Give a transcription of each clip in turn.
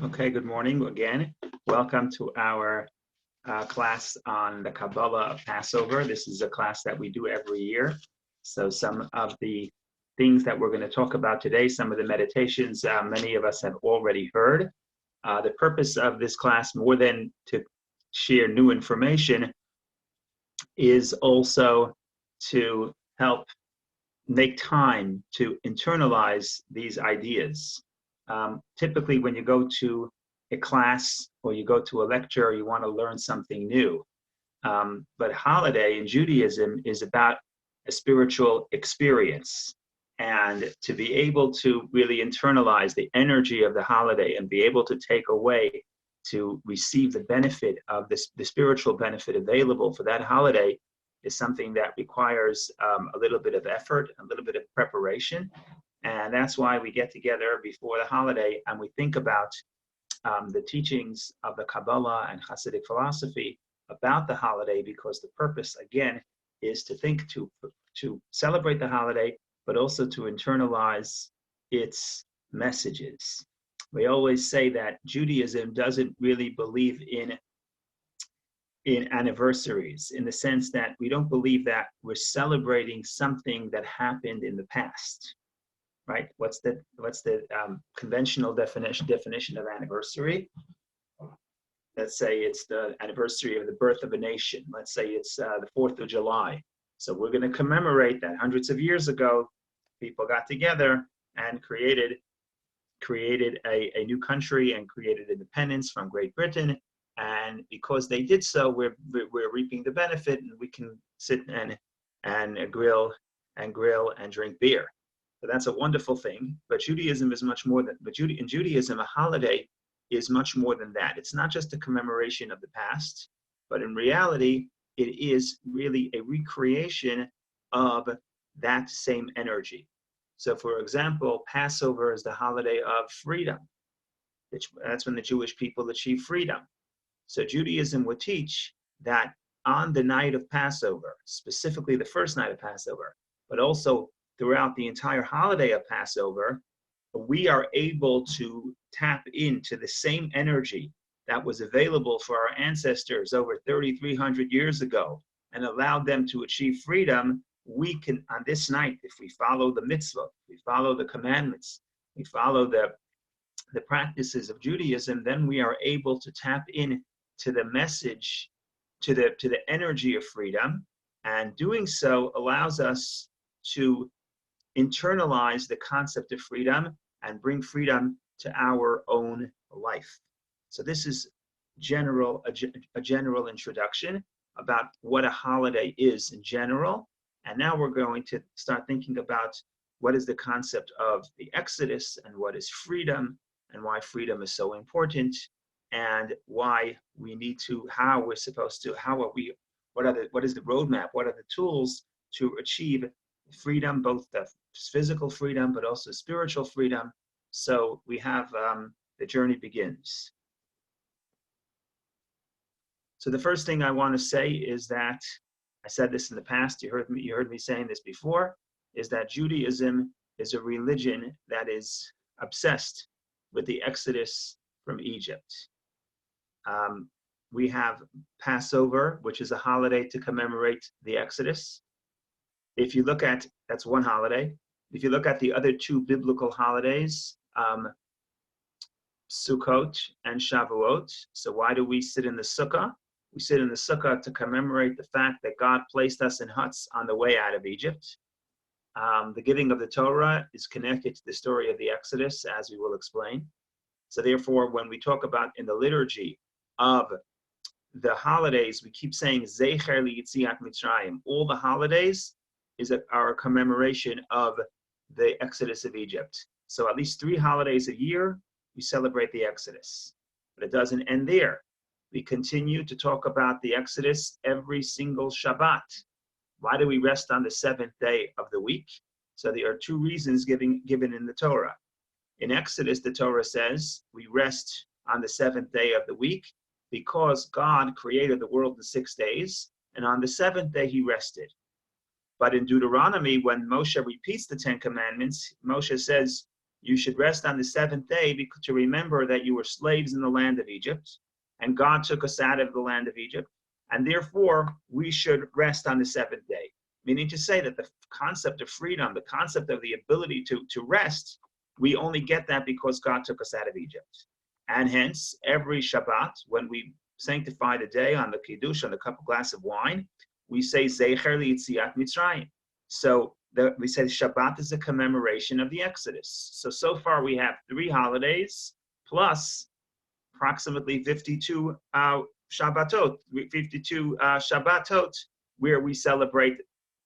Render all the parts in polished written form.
Okay, good morning again. Welcome to our class on the Kabbalah of Passover. This is a class that we do every year. So some of the things that we're going to talk about today, some of the meditations, many of us have already heard. The purpose of this class, more than to share new information, is also to help make time to internalize these ideas. Typically, when you go to a class or you go to a lecture, you want to learn something new. But holiday in Judaism is about a spiritual experience. And to be able to really internalize the energy of the holiday and be able to take away, to receive the benefit of this, the spiritual benefit available for that holiday, is something that requires a little bit of effort, a little bit of preparation. And that's why we get together before the holiday and we think about the teachings of the Kabbalah and Hasidic philosophy about the holiday, because the purpose, again, is to think, to celebrate the holiday, but also to internalize its messages. We always say that Judaism doesn't really believe in anniversaries, in the sense that we don't believe that we're celebrating something that happened in the past. Right? What's the conventional definition of anniversary? Let's say it's the anniversary of the birth of a nation. Let's say it's the 4th of July. So we're going to commemorate that hundreds of years ago, people got together and created a new country and created independence from Great Britain. And because they did so, we're reaping the benefit, and we can sit and grill and drink beer. So that's a wonderful thing. But Judaism is much more than. In Judaism, a holiday is much more than that. It's not just a commemoration of the past, but in reality, it is really a recreation of that same energy. So, for example, Passover is the holiday of freedom. That's when the Jewish people achieve freedom. So Judaism would teach that on the night of Passover, specifically the first night of Passover, but also throughout the entire holiday of Passover, we are able to tap into the same energy that was available for our ancestors over 3,300 years ago and allowed them to achieve freedom. We can, on this night, if we follow the mitzvah, we follow the commandments, we follow the practices of Judaism, then we are able to tap in to the message, to the energy of freedom, and doing so allows us to internalize the concept of freedom and bring freedom to our own life. So this is a general introduction about what a holiday is in general. And now we're going to start thinking about what is the concept of the Exodus and what is freedom and why freedom is so important, and why we need to, how we're supposed to, what is the roadmap, what are the tools to achieve freedom, both the physical freedom, but also spiritual freedom. So we have, the journey begins. So the first thing I want to say is that, I said this in the past, you heard me saying this before, is that Judaism is a religion that is obsessed with the Exodus from Egypt. We have Passover, which is a holiday to commemorate the Exodus. If you look at, that's one holiday. If you look at the other two biblical holidays, Sukkot and Shavuot. So why do we sit in the sukkah? We sit in the sukkah to commemorate the fact that God placed us in huts on the way out of Egypt. The giving of the Torah is connected to the story of the Exodus, as we will explain. So therefore, when we talk about in the liturgy of the holidays, we keep saying Zecher Yitziat Mitzrayim. All the holidays are a commemoration of the Exodus of Egypt. So at least 3 holidays a year, we celebrate the Exodus. But it doesn't end there. We continue to talk about the Exodus every single Shabbat. Why do we rest on the 7th day of the week? So there are 2 reasons given in the Torah. In Exodus, the Torah says we rest on the 7th day of the week because God created the world in 6 days, and on the 7th day he rested. But in Deuteronomy, when Moshe repeats the 10 Commandments, Moshe says, You should rest on the seventh day to remember that you were slaves in the land of Egypt, and God took us out of the land of Egypt, and therefore we should rest on the seventh day. Meaning to say that the concept of freedom, the concept of the ability to rest, we only get that because God took us out of Egypt. And hence, every Shabbat, when we sanctify the day on the Kiddush, on the cup of glass of wine, we say, Zecher li'yitziat Mitzrayim. So we say Shabbat is a commemoration of the Exodus. So far we have 3 holidays plus approximately 52 Shabbatot, 52 Shabbatot, where we celebrate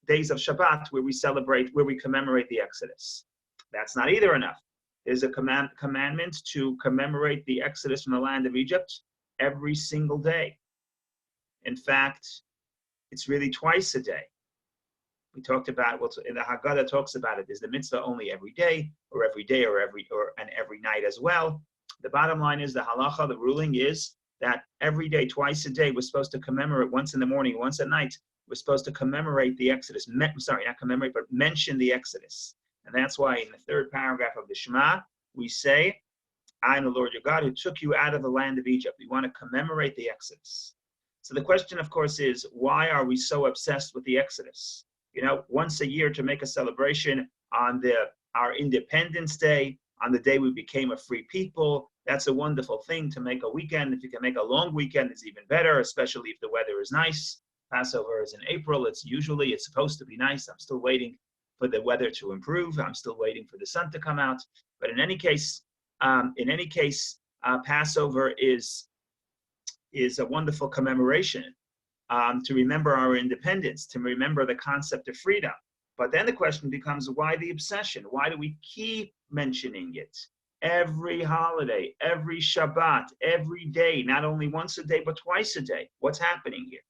days of Shabbat, where we commemorate the Exodus. That's not either enough. There's a commandment to commemorate the Exodus from the land of Egypt every single day. In fact, it's really twice a day. We talked about in the Haggadah talks about it. Is the mitzvah only every day, or every night as well? The bottom line is the halacha, the ruling is that every day, twice a day, we're supposed to commemorate, once in the morning, once at night. We're supposed to commemorate the Exodus. Not commemorate, but mention the Exodus. And that's why in the third paragraph of the Shema, we say, I am the Lord your God who took you out of the land of Egypt. We want to commemorate the Exodus. So the question, of course, is why are we so obsessed with the Exodus? You know, once a year to make a celebration on our Independence Day, on the day we became a free people, that's a wonderful thing to make a weekend. If you can make a long weekend, it's even better, especially if the weather is nice. Passover is in April. It's supposed to be nice. I'm still waiting for the weather to improve. I'm still waiting for the sun to come out. But in any case, Passover is a wonderful commemoration to remember our independence, to remember the concept of freedom. But then the question becomes, why the obsession? Why do we keep mentioning it? Every holiday, every Shabbat, every day, not only once a day, but twice a day. What's happening here?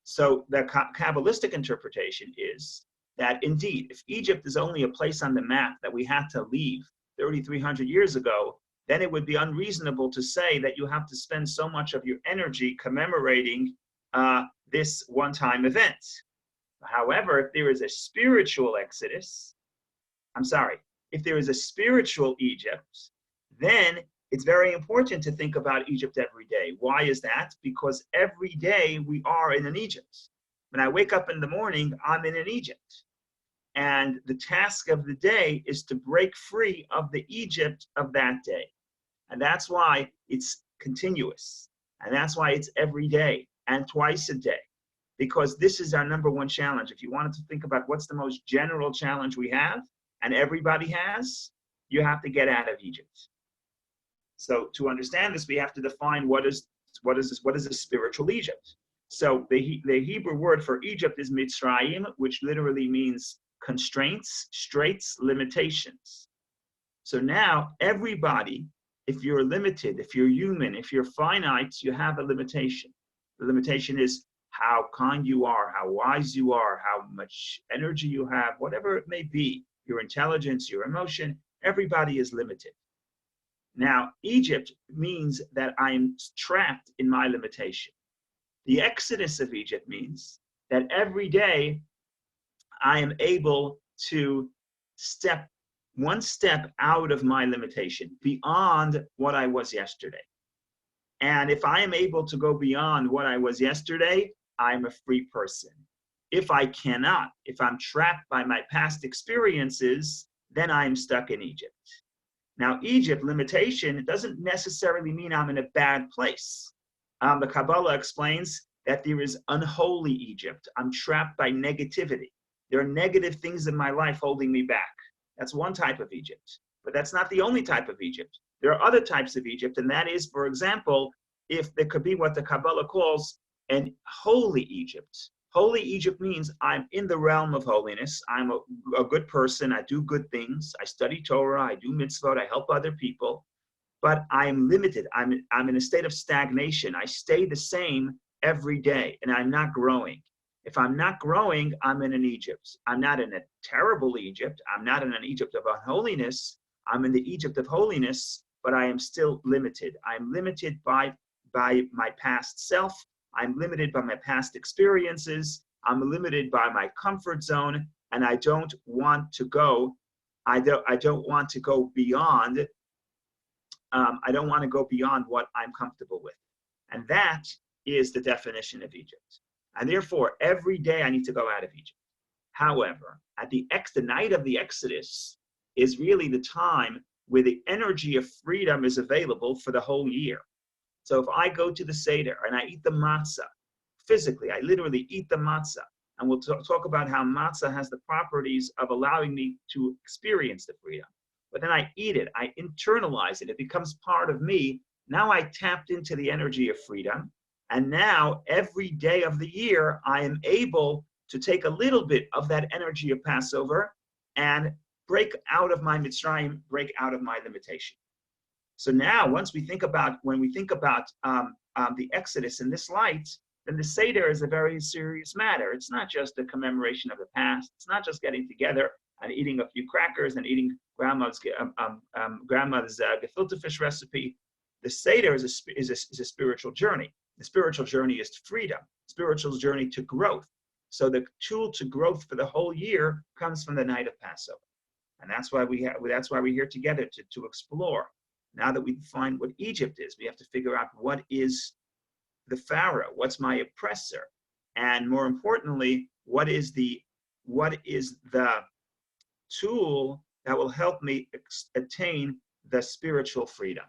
So the Kabbalistic interpretation is that indeed, if Egypt is only a place on the map that we had to leave 3,300 years ago, then it would be unreasonable to say that you have to spend so much of your energy commemorating this one-time event. However, if there is a spiritual if there is a spiritual Egypt, then it's very important to think about Egypt every day. Why is that? Because every day we are in an Egypt. When I wake up in the morning, I'm in an Egypt. And the task of the day is to break free of the Egypt of that day. And that's why it's continuous. And that's why it's every day and twice a day. Because this is our number one challenge. If you wanted to think about what's the most general challenge we have, and everybody has, you have to get out of Egypt. So to understand this, we have to define what is a spiritual Egypt. So the Hebrew word for Egypt is Mitzrayim, which literally means constraints, straits, limitations. So now everybody, if you're limited, if you're human, if you're finite, you have a limitation. The limitation is how kind you are, how wise you are, how much energy you have, whatever it may be, your intelligence, your emotion, everybody is limited. Now, Egypt means that I'm trapped in my limitation. The exodus of Egypt means that every day I am able to step one step out of my limitation, beyond what I was yesterday. And if I am able to go beyond what I was yesterday, I'm a free person. If I cannot, if I'm trapped by my past experiences, then I'm stuck in Egypt. Now, Egypt, limitation, it doesn't necessarily mean I'm in a bad place. The Kabbalah explains that there is unholy Egypt. I'm trapped by negativity. There are negative things in my life holding me back. That's one type of Egypt. But that's not the only type of Egypt. There are other types of Egypt, and that is, for example, if there could be what the Kabbalah calls an holy Egypt. Holy Egypt means I'm in the realm of holiness. I'm a good person. I do good things. I study Torah. I do mitzvot. I help other people. But I'm limited. I'm in a state of stagnation. I stay the same every day, and I'm not growing. If I'm not growing, I'm in an Egypt. I'm not in a terrible Egypt. I'm not in an Egypt of unholiness. I'm in the Egypt of holiness, but I am still limited. I'm limited by my past self. I'm limited by my past experiences. I'm limited by my comfort zone, and I don't want to go I don't want to go beyond. I don't want to go beyond what I'm comfortable with, and that is the definition of Egypt. And therefore, every day I need to go out of Egypt. However, at the night of the Exodus is really the time where the energy of freedom is available for the whole year. So if I go to the Seder and I eat the matzah, physically, I literally eat the matzah, and we'll talk about how matzah has the properties of allowing me to experience the freedom. But then I eat it, I internalize it, it becomes part of me. Now I tapped into the energy of freedom, and now every day of the year, I am able to take a little bit of that energy of Passover and break out of my Mitzrayim, break out of my limitation. So now, when we think about the Exodus in this light, then the Seder is a very serious matter. It's not just a commemoration of the past. It's not just getting together and eating a few crackers and eating grandma's gefilte fish recipe. The Seder is a spiritual journey. The spiritual journey is freedom. Spiritual journey to growth. So the tool to growth for the whole year comes from the night of Passover, and that's why we're here together to explore. Now that we define what Egypt is, we have to figure out what is the Pharaoh, what's my oppressor, and more importantly, what is the tool that will help me attain the spiritual freedom.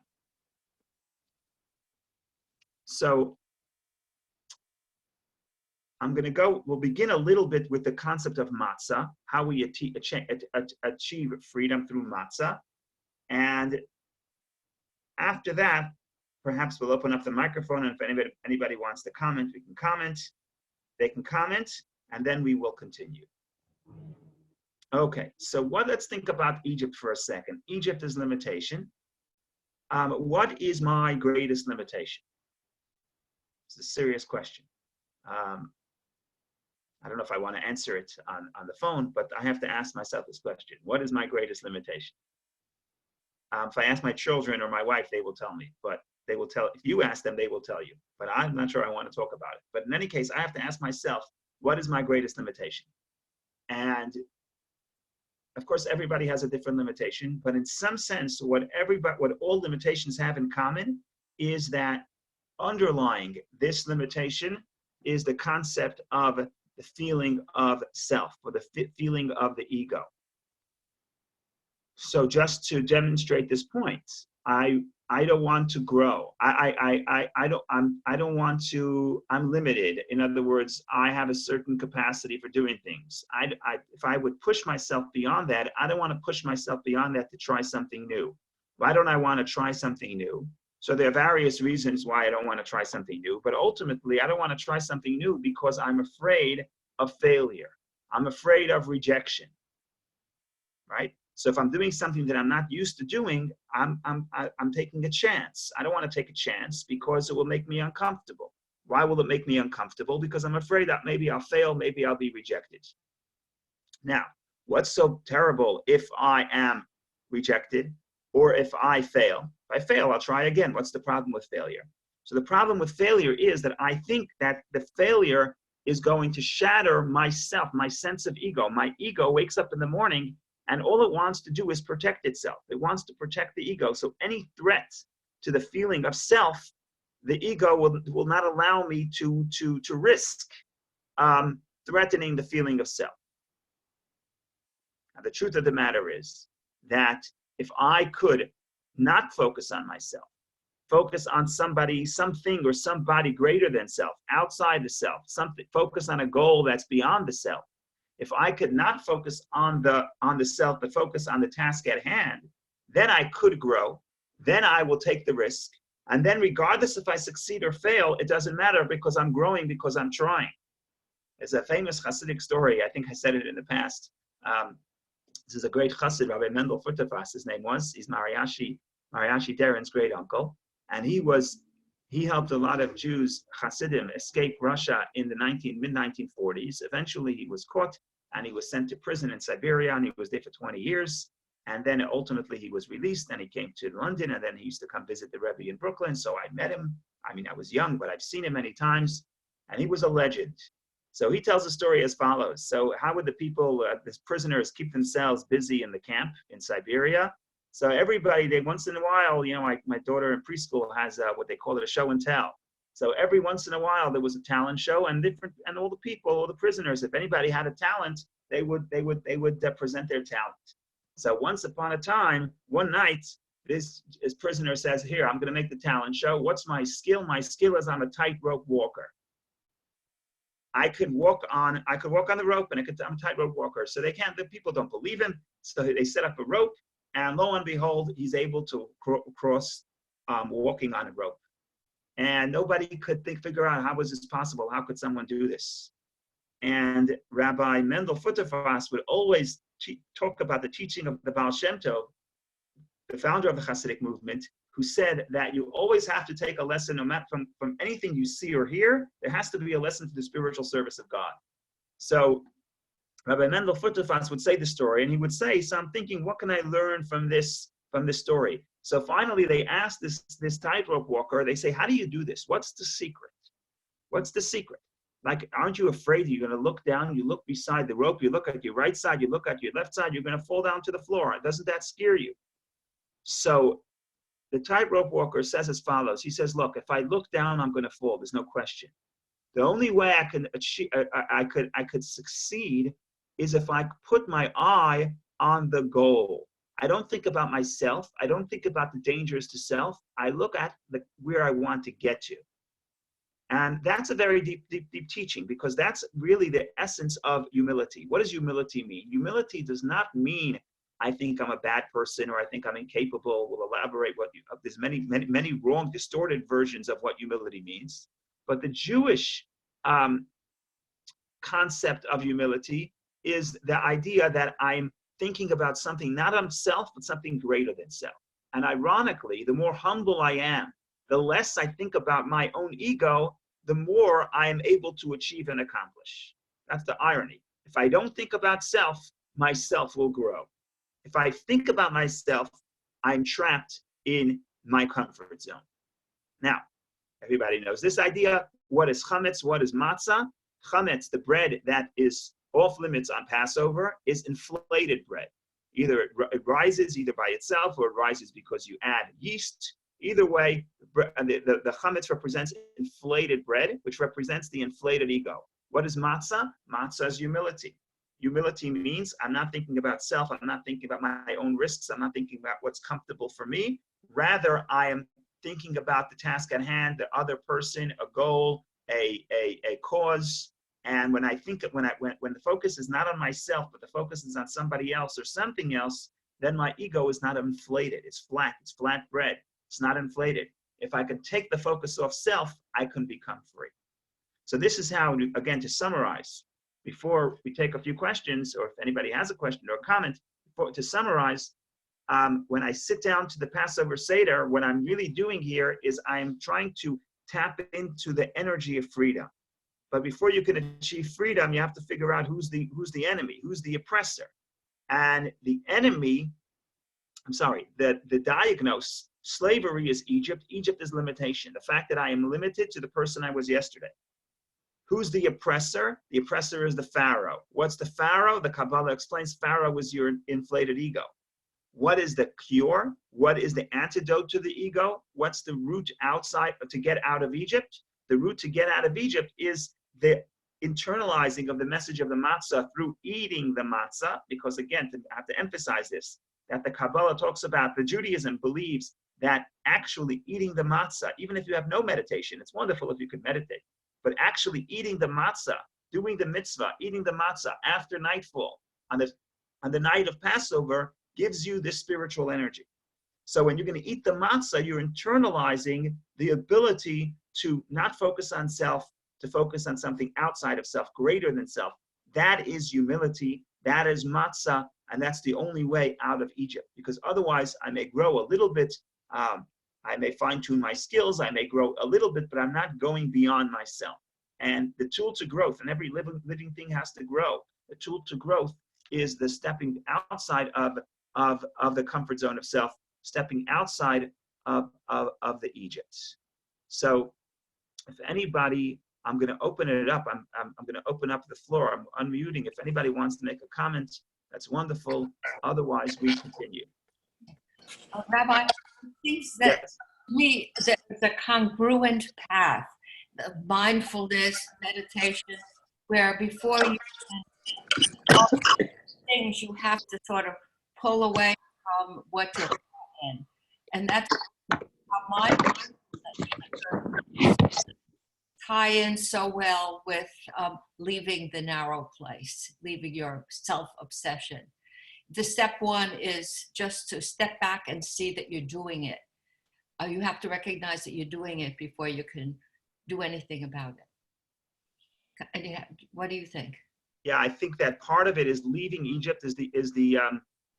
So we'll begin a little bit with the concept of matzah, how we achieve freedom through matzah. And after that, perhaps we'll open up the microphone, and if anybody wants to comment, we can comment. They can comment, and then we will continue. Okay, so let's think about Egypt for a second. Egypt is limitation. What is my greatest limitation? It's a serious question. I don't know if I want to answer it on the phone, but I have to ask myself this question. What is my greatest limitation? If I ask my children or my wife, they will tell me, but if you ask them, they will tell you, but I'm not sure I want to talk about it. But in any case, I have to ask myself, what is my greatest limitation? And of course, everybody has a different limitation, but in some sense, what all limitations have in common is that underlying this limitation is the concept of the feeling of self, or the feeling of the ego. So just to demonstrate this point, I don't want to grow. I'm limited. In other words, I have a certain capacity for doing things. If I would push myself beyond that, I don't want to push myself beyond that to try something new. Why don't I want to try something new? So there are various reasons why I don't want to try something new, but ultimately I don't want to try something new because I'm afraid of failure. I'm afraid of rejection, right? So if I'm doing something that I'm not used to doing, I'm taking a chance. I don't want to take a chance because it will make me uncomfortable. Why will it make me uncomfortable? Because I'm afraid that maybe I'll fail, maybe I'll be rejected. Now, what's so terrible if I am rejected or if I fail? If I fail, I'll try again. What's the problem with failure? So the problem with failure is that I think that the failure is going to shatter myself, my sense of ego. My ego wakes up in the morning and all it wants to do is protect itself. It wants to protect the ego. So any threat to the feeling of self, the ego will not allow me to risk threatening the feeling of self. Now, the truth of the matter is that if I could not focus on myself, focus on somebody, something, or somebody greater than self, outside the self, focus on a goal that's beyond the self. If I could not focus on the self, but focus on the task at hand, then I could grow. Then I will take the risk. And then regardless if I succeed or fail, it doesn't matter because I'm growing, because I'm trying. There's a famous Hasidic story. I think I said it in the past. This is a great Chassid, Rabbi Mendel Futterfass, his name was. He's Mariashi Deren's great uncle. And he helped a lot of Jews, Hasidim, escape Russia in the mid-1940s. Eventually he was caught and he was sent to prison in Siberia, and he was there for 20 years. And then ultimately he was released and he came to London, and then he used to come visit the Rebbe in Brooklyn. So I met him. I mean, I was young, but I've seen him many times. And he was a legend. So he tells the story as follows. So how would the people, the prisoners, keep themselves busy in the camp in Siberia? So everybody, they once in a while, my daughter in preschool has what they call it a show and tell. So every once in a while there was a talent show, and all the people, all the prisoners, if anybody had a talent, they would present their talent. So once upon a time, one night, this prisoner says, "Here, I'm going to make the talent show. What's my skill? My skill is I'm a tightrope walker. I could walk on the rope, and I'm a tightrope walker." So the people don't believe him. So they set up a rope, and lo and behold, he's able to cross walking on a rope. And nobody could figure out how was this possible? How could someone do this? And Rabbi Mendel Futterfass would always talk about the teaching of the Baal Shem Tov, the founder of the Hasidic movement, who said that you always have to take a lesson, no matter from anything you see or hear. There has to be a lesson to the spiritual service of God. So Rabbi Mendel Futterfass would say the story, and he would say, "So I'm thinking, what can I learn from this story?" So finally, they asked this tightrope walker. They say, "How do you do this? What's the secret? What's the secret? Like, aren't you afraid you're going to look down? You look beside the rope. You look at your right side. You look at your left side. You're going to fall down to the floor. Doesn't that scare you?" So the tightrope walker says as follows. He says, "Look, if I look down, I'm going to fall. There's no question. The only way I can achieve, I could succeed, is if I put my eye on the goal. I don't think about myself. I don't think about the dangers to self. I look at where I want to get to." And that's a very deep teaching, because that's really the essence of humility. What does humility mean? Humility does not mean I think I'm a bad person or I think I'm incapable. We'll elaborate there's many wrong, distorted versions of what humility means. But the Jewish concept of humility is the idea that I'm thinking about something not of self, but something greater than self. And ironically, the more humble I am, the less I think about my own ego, the more I am able to achieve and accomplish. That's the irony. If I don't think about self, myself will grow. If I think about myself, I'm trapped in my comfort zone. Now, everybody knows this idea. What is chametz? What is matzah? Chametz, the bread that is off limits on Passover, is inflated bread. Either it rises either by itself, or it rises because you add yeast. Either way, the chametz represents inflated bread, which represents the inflated ego. What is matzah? Matzah is humility. Humility means I'm not thinking about self. I'm not thinking about my own risks. I'm not thinking about what's comfortable for me. Rather, I am thinking about the task at hand, the other person, a goal, a cause. And when the focus is not on myself, but the focus is on somebody else or something else, then my ego is not inflated. It's flat. It's flat bread. It's not inflated. If I can take the focus off self, I can become free. So this is how, again, to summarize, before we take a few questions, or if anybody has a question or a comment, to summarize, when I sit down to the Passover Seder, what I'm really doing here is I'm trying to tap into the energy of freedom. But before you can achieve freedom, you have to figure out who's the enemy, who's the oppressor. And the enemy, the diagnose, slavery is Egypt. Egypt is limitation. The fact that I am limited to the person I was yesterday. Who's the oppressor? The oppressor is the Pharaoh. What's the Pharaoh? The Kabbalah explains Pharaoh was your inflated ego. What is the cure? What is the antidote to the ego? What's the route outside to get out of Egypt? The route to get out of Egypt is the internalizing of the message of the matzah through eating the matzah, because again, I have to emphasize this, that the Kabbalah talks about, the Judaism believes that actually eating the matzah, even if you have no meditation, it's wonderful if you could meditate, but actually eating the matzah, doing the mitzvah, eating the matzah after nightfall, on the night of Passover, gives you this spiritual energy. So when you're going to eat the matzah, you're internalizing the ability to not focus on self, to focus on something outside of self, greater than self. That is humility, that is matzah, and that's the only way out of Egypt. Because otherwise, I may grow a little bit, I may fine-tune my skills, I may grow a little bit, but I'm not going beyond myself. And the tool to growth, and every living thing has to grow, the tool to growth is the stepping outside of the comfort zone of self, stepping outside of the Egypt. So if anybody I'm going to open it up. I'm going to open up the floor. I'm unmuting. If anybody wants to make a comment, that's wonderful. Otherwise, we continue. Rabbi, things that Yes. the congruent path, the mindfulness, meditation, where before you can things, you have to sort of pull away from what you're in. And that's how mindfulness tie in so well with leaving the narrow place, leaving your self-obsession. The step one is just to step back and see that you're doing it. You have to recognize that you're doing it before you can do anything about it. And what do you think? Yeah, I think that part of it is leaving Egypt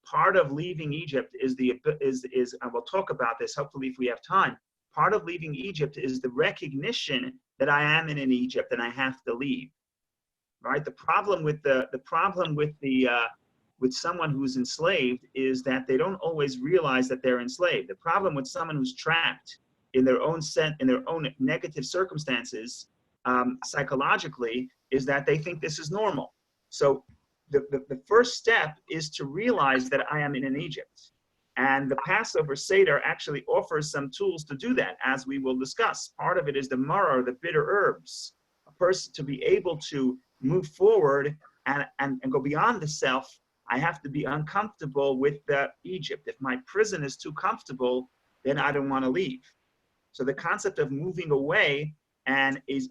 part of leaving Egypt is and we'll talk about this hopefully if we have time. Part of leaving Egypt is the recognition that I am in Egypt and I have to leave. Right? The problem with with someone who's enslaved is that they don't always realize that they're enslaved. The problem with someone who's trapped in their own negative circumstances psychologically is that they think this is normal. So the first step is to realize that I am in Egypt. And the Passover Seder actually offers some tools to do that, as we will discuss. Part of it is the maror, the bitter herbs, a person to be able to move forward and go beyond the self. I have to be uncomfortable with Egypt. If my prison is too comfortable, then I don't want to leave. So the concept of moving away is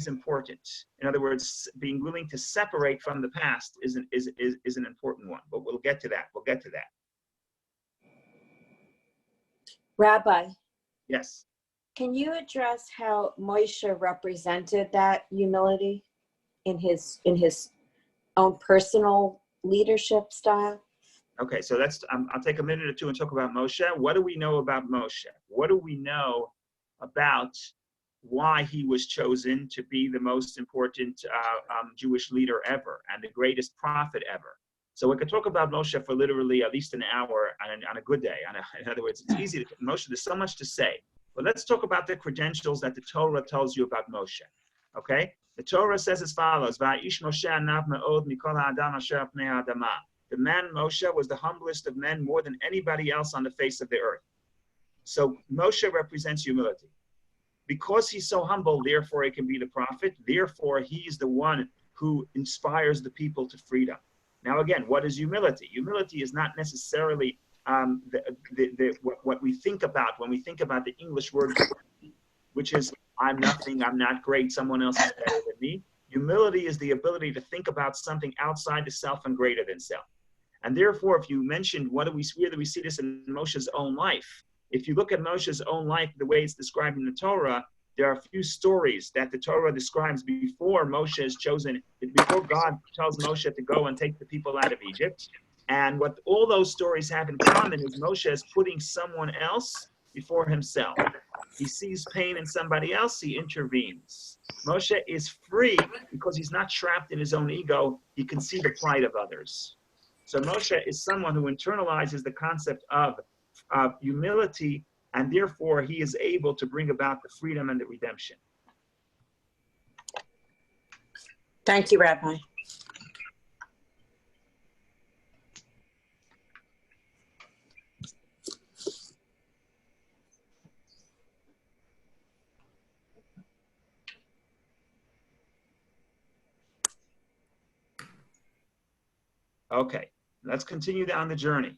important. In other words, being willing to separate from the past is an important one. But we'll get to that. Rabbi. Yes. Can you address how Moshe represented that humility in his own personal leadership style? Okay, so I'll take a minute or two and talk about Moshe. What do we know about Moshe? What do we know about why he was chosen to be the most important Jewish leader ever and the greatest prophet ever? So we could talk about Moshe for literally at least an hour on a good day. In other words, it's easy to Moshe. There's so much to say. But let's talk about the credentials that the Torah tells you about Moshe. Okay? The Torah says as follows: "Va'ish Moshe anav me'od mikol ha'adam asher pnei ha'adama." The man Moshe was the humblest of men, more than anybody else on the face of the earth. So Moshe represents humility. Because he's so humble, therefore he can be the prophet. Therefore, he's the one who inspires the people to freedom. Now, again, what is humility? Humility is not necessarily what we think about when we think about the English word, which is I'm nothing, I'm not great, someone else is better than me. Humility is the ability to think about something outside the self and greater than self. And therefore, if you mentioned where do we see this in Moshe's own life? If you look at Moshe's own life, the way it's described in the Torah, there are a few stories that the Torah describes before Moshe is chosen, before God tells Moshe to go and take the people out of Egypt. And what all those stories have in common is Moshe is putting someone else before himself. He sees pain in somebody else, he intervenes. Moshe is free because he's not trapped in his own ego. He can see the plight of others. So Moshe is someone who internalizes the concept of humility, and therefore he is able to bring about the freedom and the redemption. Thank you, Rabbi. Okay, let's continue down the journey.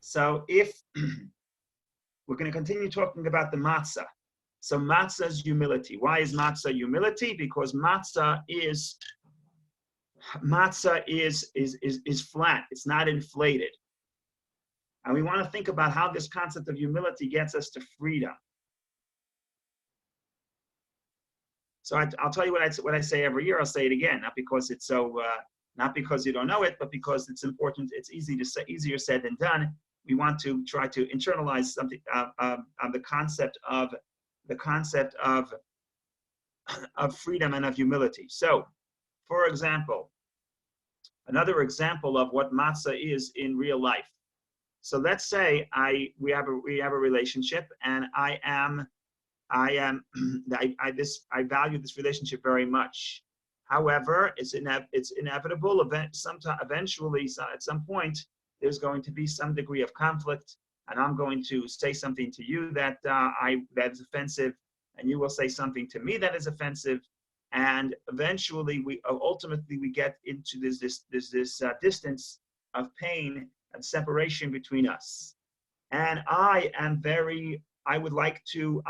So if we're going to continue talking about the matzah. So matzah is humility. Why is matzah humility? Because matzah is flat. It's not inflated. And we want to think about how this concept of humility gets us to freedom. So I'll tell you what I say every year. I'll say it again, not because it's so, not because you don't know it, but because it's important. It's easier said than done. We want to try to internalize something the concept of freedom and of humility. So, for example, another example of what matzah is in real life. So let's say we have a relationship, and I am I am I value this relationship very much. However, it's inevitable. Eventually, at some point, there's going to be some degree of conflict, and I'm going to say something to you that that is offensive, and you will say something to me that is offensive, and eventually, ultimately we get into this distance of pain and separation between us. And I would like to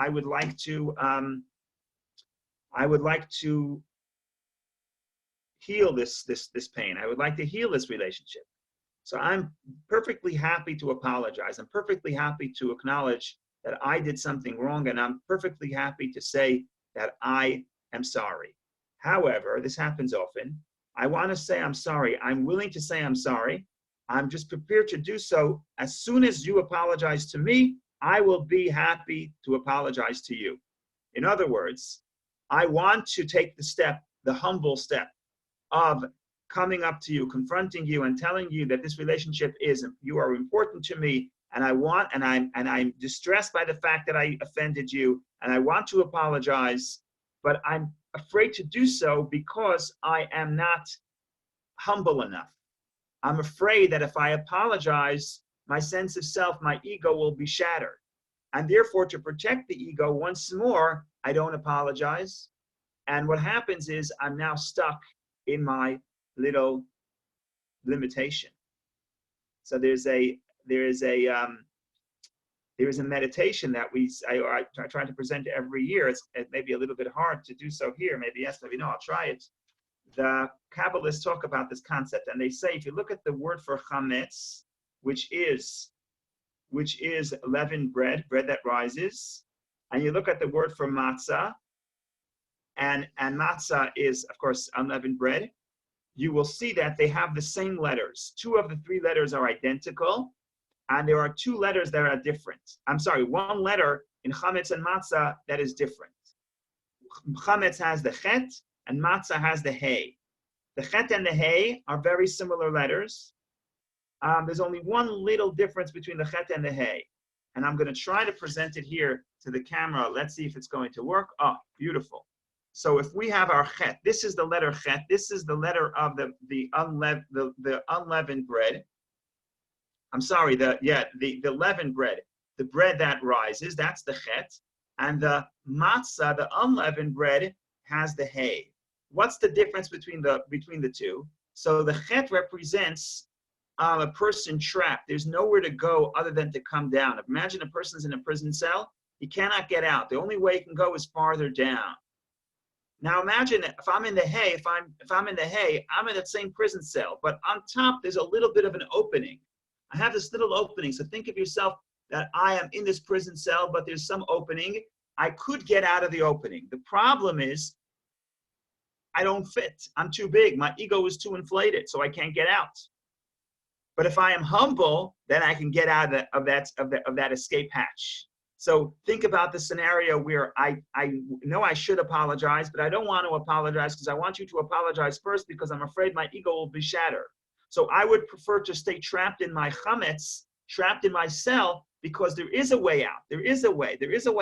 heal this pain. I would like to heal this relationship. So I'm perfectly happy to apologize. I'm perfectly happy to acknowledge that I did something wrong, and I'm perfectly happy to say that I am sorry. However, this happens often. I want to say I'm sorry. I'm willing to say I'm sorry. I'm just prepared to do so. As soon as you apologize to me, I will be happy to apologize to you. In other words, I want to take the humble step of coming up to you, confronting you, and telling you that this relationship you are important to me, and I'm distressed by the fact that I offended you, and I want to apologize, but I'm afraid to do so because I am not humble enough. I'm afraid that if I apologize, my sense of self, my ego will be shattered. And therefore, to protect the ego, once more, I don't apologize. And what happens is I'm now stuck in my little limitation. So there is a meditation that I try to present every year. It may be a little bit hard to do so here. Maybe yes, maybe no. I'll try it. The Kabbalists talk about this concept, and they say if you look at the word for chametz, which is leavened bread that rises, and you look at the word for matzah, and matzah is of course unleavened bread, you will see that they have the same letters. 2 of the 3 letters are identical, and there are 2 letters that are different. I'm sorry, 1 letter in chametz and matzah that is different. Chametz has the chet, and matzah has the hay. The chet and the hay are very similar letters. There's only one little difference between the chet and the hay. And I'm going to try to present it here to the camera. Let's see if it's going to work. Oh, beautiful. So if we have our chet, this is the letter chet. This is the letter of the unleavened bread. I'm sorry, the leavened bread. The bread that rises, that's the chet. And the matzah, the unleavened bread, has the hay. What's the difference between the 2? So the chet represents a person trapped. There's nowhere to go other than to come down. Imagine a person's in a prison cell. He cannot get out. The only way he can go is farther down. Now imagine if I'm in the hay, if I'm in the hay, I'm in that same prison cell, but on top there's a little bit of an opening. I have this little opening. So think of yourself that I am in this prison cell, but there's some opening. I could get out of the opening. The problem is I don't fit. I'm too big. My ego is too inflated, so I can't get out. But if I am humble, then I can get out of that escape hatch. So think about the scenario where I know I should apologize, but I don't want to apologize because I want you to apologize first because I'm afraid my ego will be shattered. So I would prefer to stay trapped in my chametz, trapped in my cell, because there is a way out. There is a way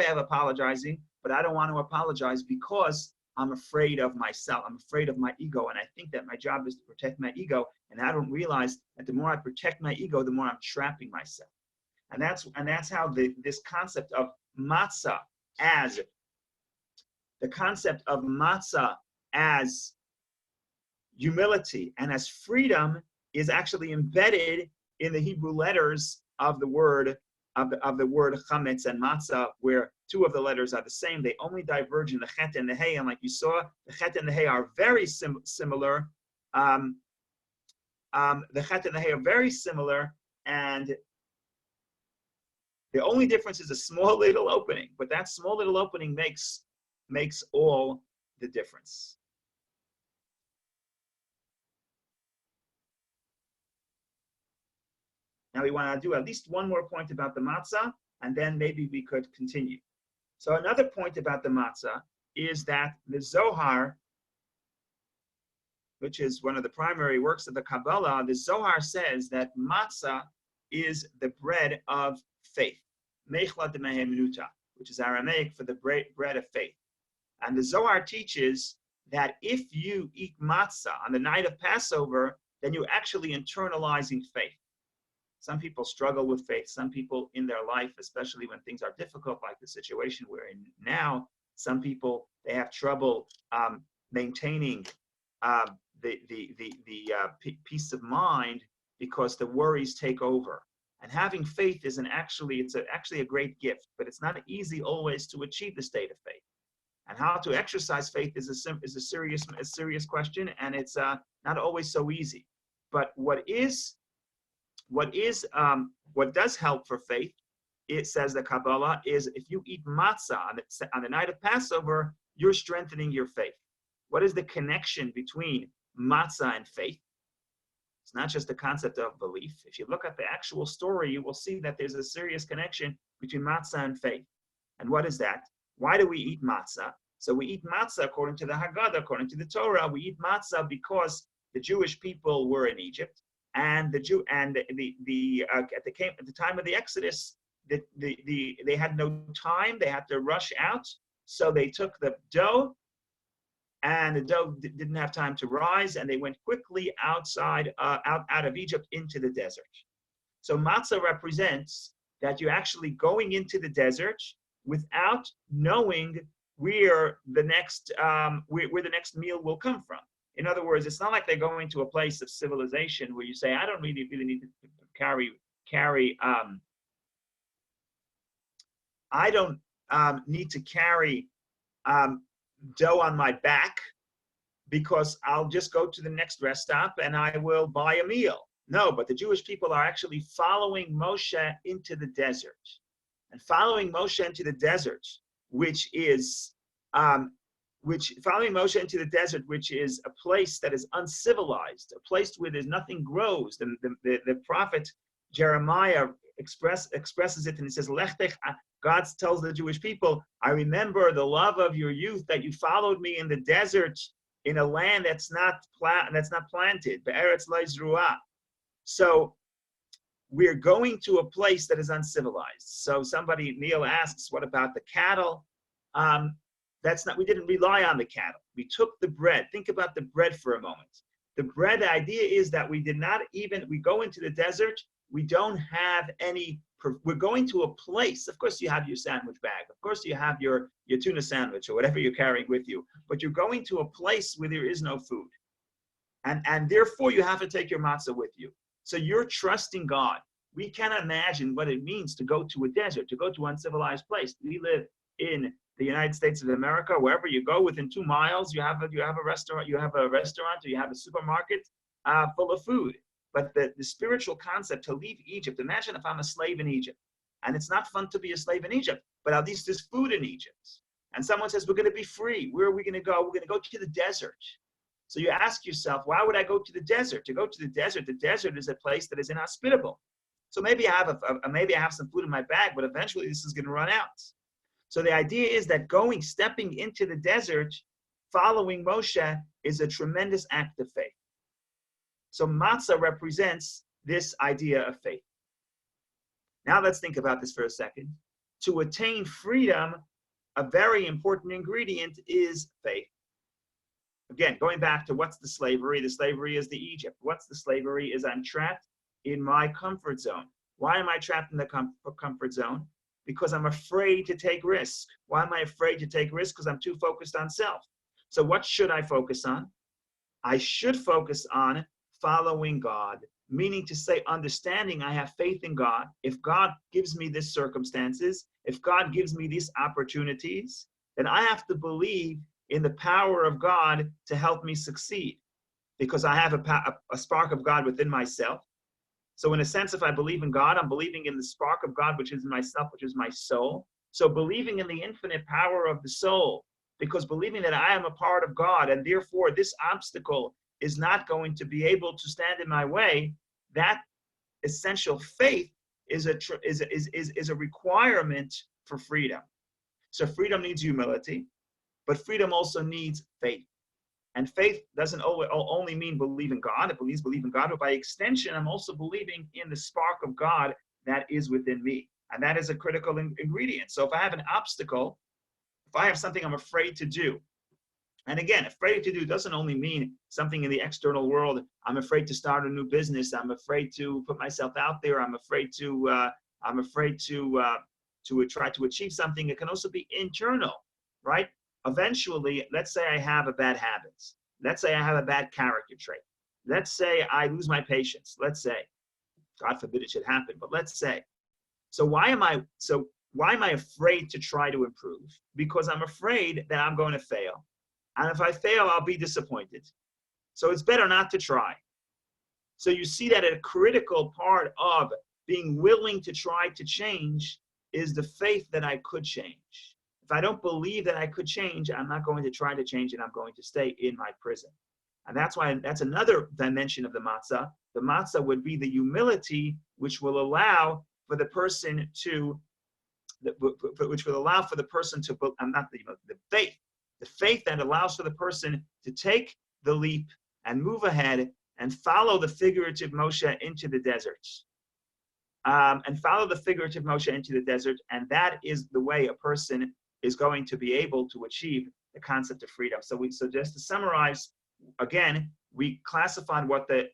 of apologizing, but I don't want to apologize because I'm afraid of myself. I'm afraid of my ego. And I think that my job is to protect my ego. And I don't realize that the more I protect my ego, the more I'm trapping myself. And that's how this concept of matzah as humility and as freedom is actually embedded in the Hebrew letters of the word chametz and matzah, where 2 of the letters are the same. They only diverge in the chet and the hay, and like you saw, the chet and the hay are very similar. The chet and the hay are very similar, and the only difference is a small little opening, but that small little opening makes all the difference. Now we want to do at least one more point about the matzah, and then maybe we could continue. So another point about the matzah is that the Zohar, which is one of the primary works of the Kabbalah, the Zohar says that matzah is the bread of faith. which is Aramaic for the bread of faith. And the Zohar teaches that if you eat matzah on the night of Passover, then you're actually internalizing faith. Some people struggle with faith. Some people in their life, especially when things are difficult, like the situation we're in now, some people, they have trouble maintaining peace of mind because the worries take over. And having faith is actually a great gift, but it's not easy always to achieve the state of faith. And how to exercise faith is a serious question, and it's not always so easy. But what does help for faith, it says the Kabbalah, is if you eat matzah on the night of Passover, you're strengthening your faith. What is the connection between matzah and faith? It's not just the concept of belief. If you look at the actual story, you will see that there's a serious connection between matzah and faith. And what is that? Why do we eat matzah? So we eat matzah according to the Haggadah, according to the Torah. We eat matzah because the Jewish people were in Egypt, and at the time of the Exodus, they had no time. They had to rush out, so they took the dough, and the dough didn't have time to rise, and they went quickly out of Egypt into the desert. So matzah represents that you're actually going into the desert without knowing where the next meal will come from. In other words, it's not like they're going to a place of civilization where you say, I don't really need to carry I don't need to carry dough on my back because I'll just go to the next rest stop and I will buy a meal. No, but the Jewish people are actually following Moshe into the desert. And following Moshe into the desert, which is a place that is uncivilized, a place where there's nothing grows. The prophet Jeremiah expresses it, and he says, God tells the Jewish people, I remember the love of your youth, that you followed me in the desert in a land that's not planted, be'eretz lo zruah. So we're going to a place that is uncivilized. So Neil asks, what about the cattle? We didn't rely on the cattle. We took the bread. Think about the bread for a moment. The bread, the idea is that we go into the desert, we don't have we're going to a place. Of course you have your sandwich bag. Of course you have your tuna sandwich or whatever you're carrying with you, but you're going to a place where there is no food. And therefore you have to take your matzah with you. So you're trusting God. We cannot imagine what it means to go to a desert, to go to an uncivilized place. We live in the United States of America. Wherever you go, within 2 miles, you have a restaurant, or you have a supermarket full of food. But the spiritual concept to leave Egypt, imagine if I'm a slave in Egypt. And it's not fun to be a slave in Egypt, but at least there's food in Egypt. And someone says, we're going to be free. Where are we going to go? We're going to go to the desert. So you ask yourself, why would I go to the desert? To go to the desert is a place that is inhospitable. So maybe I have some food in my bag, but eventually this is going to run out. So the idea is that stepping into the desert, following Moshe, is a tremendous act of faith. So matzah represents this idea of faith. Now let's think about this for a second. To attain freedom, a very important ingredient is faith. Again, going back to what's the slavery? The slavery is the Egypt. What's the slavery? Is I'm trapped in my comfort zone. Why am I trapped in the comfort zone? Because I'm afraid to take risk. Why am I afraid to take risk? Because I'm too focused on self. So what should I focus on? I should focus on following God, meaning to say, understanding I have faith in God. If God gives me these circumstances, if God gives me these opportunities, then I have to believe in the power of God to help me succeed, because I have a spark of God within myself. So in a sense, if I believe in God, I'm believing in the spark of God, which is myself, which is my soul. So believing in the infinite power of the soul, because believing that I am a part of God, and therefore this obstacle is not going to be able to stand in my way, that essential faith is a requirement for freedom. So freedom needs humility, but freedom also needs faith. And faith doesn't only mean believe in God. It means believe in God, but by extension, I'm also believing in the spark of God that is within me. And that is a critical ingredient. So if I have an obstacle, if I have something I'm afraid to do, and again, afraid to do doesn't only mean something in the external world. I'm afraid to start a new business. I'm afraid to put myself out there. I'm afraid to try to achieve something. It can also be internal, right? Eventually, let's say I have a bad habit. Let's say I have a bad character trait. Let's say I lose my patience. Let's say, God forbid it should happen, but let's say. So why am I afraid to try to improve? Because I'm afraid that I'm going to fail. And if I fail, I'll be disappointed. So it's better not to try. So you see that a critical part of being willing to try to change is the faith that I could change. If I don't believe that I could change, I'm not going to try to change and I'm going to stay in my prison. And that's why that's another dimension of the matzah. The matzah would be the humility which will allow for the person to, the faith that allows for the person to take the leap and move ahead and follow the figurative Moshe into the desert. And that is the way a person is going to be able to achieve the concept of freedom. So just to summarize, again, we classified what the